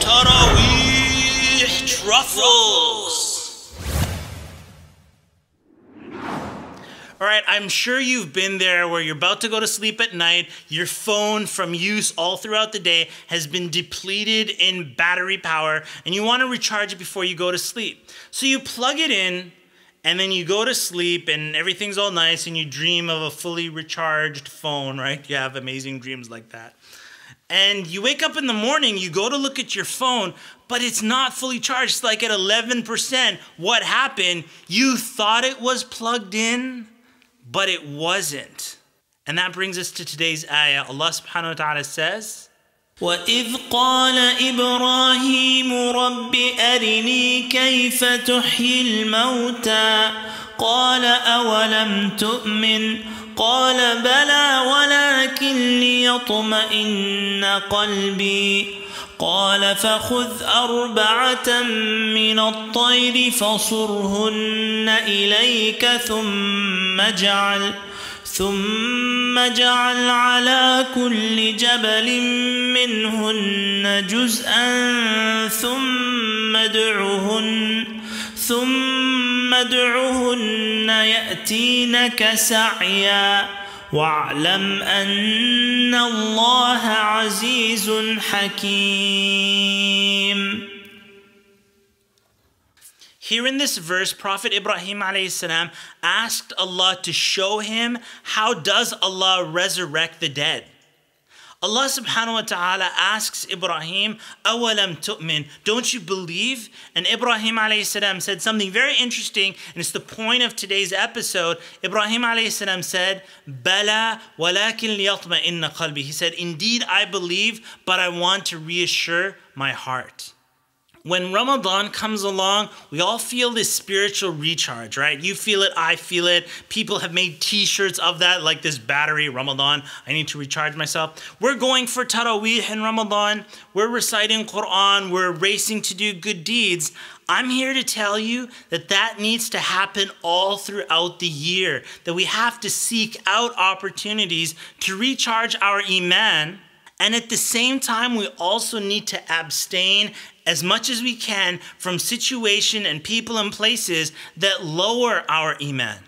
Taraweeh Truffles. Alright, I'm sure you've been there where you're about to go to sleep at night, your phone from use all throughout the day has been depleted in battery power, and you want to recharge it before you go to sleep. So you plug it in, and then you go to sleep, and everything's all nice, and you dream of a fully recharged phone, right? You have amazing dreams like that. And you wake up in the morning, you go to look at your phone, but it's not fully charged. It's like at 11%. What happened? You thought it was plugged in, but it wasn't. And that brings us to today's ayah. Allah subhanahu wa ta'ala says, وَإِذْ قَالَ إِبْرَاهِيمُ رَبِّ أَرِنِي كَيْفَ تُحْيِي الْمَوْتَى قَالَ أَوَلَمْ تُؤْمِنْ قال بلى ولكن ليطمئن قلبي قال فخذ أربعة من الطير فصرهن إليك ثم اجعل على كل جبل منهن جزءا ثم ادعهن يأتينك سعيا واعلم أن الله عزيز حكيم. Here in this verse, Prophet Ibrahim ﷺ asked Allah to show him how does Allah resurrect the dead. Allah subhanahu wa ta'ala asks Ibrahim, أَوَلَمْ تُؤْمِنْ, don't you believe? And Ibrahim ﷺ said something very interesting, and it's the point of today's episode. Ibrahim ﷺ said, بَلَى وَلَكِنْ لِيَطْمَئِنَّ قَلْبِي. He said, indeed I believe, but I want to reassure my heart. When Ramadan comes along, we all feel this spiritual recharge, right? You feel it, I feel it. People have made t-shirts of that, like this battery, Ramadan, I need to recharge myself. We're going for Taraweeh in Ramadan. We're reciting Quran. We're racing to do good deeds. I'm here to tell you that that needs to happen all throughout the year, that we have to seek out opportunities to recharge our Iman. And at the same time, we also need to abstain as much as we can from situations and people and places that lower our Iman.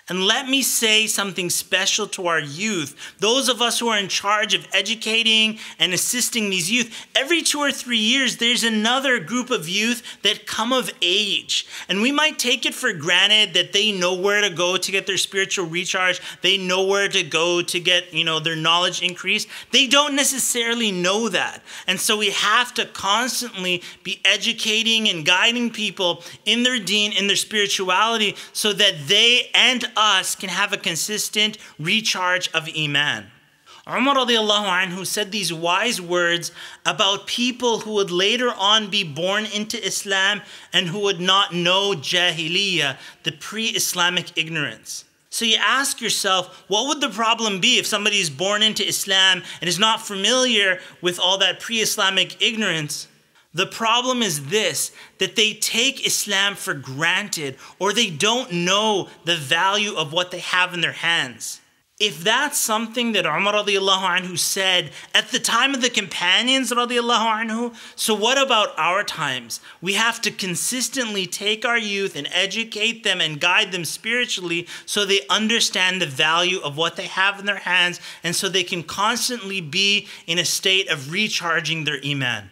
And let me say something special to our youth. Those of us who are in charge of educating and assisting these youth, every 2 or 3 years, there's another group of youth that come of age. And we might take it for granted that they know where to go to get their spiritual recharge. They know where to go to get, their knowledge increased. They don't necessarily know that. And so we have to constantly be educating and guiding people in their deen, in their spirituality, so that they and us can have a consistent recharge of Iman. Umar radiallahu anhu said these wise words about people who would later on be born into Islam and who would not know Jahiliyyah, the pre-Islamic ignorance. So you ask yourself, what would the problem be if somebody is born into Islam and is not familiar with all that pre-Islamic ignorance? The problem is this, that they take Islam for granted, or they don't know the value of what they have in their hands. If that's something that Umar radiallahu anhu said at the time of the companions radiallahu anhu, so what about our times? We have to consistently take our youth and educate them and guide them spiritually so they understand the value of what they have in their hands, and so they can constantly be in a state of recharging their Iman.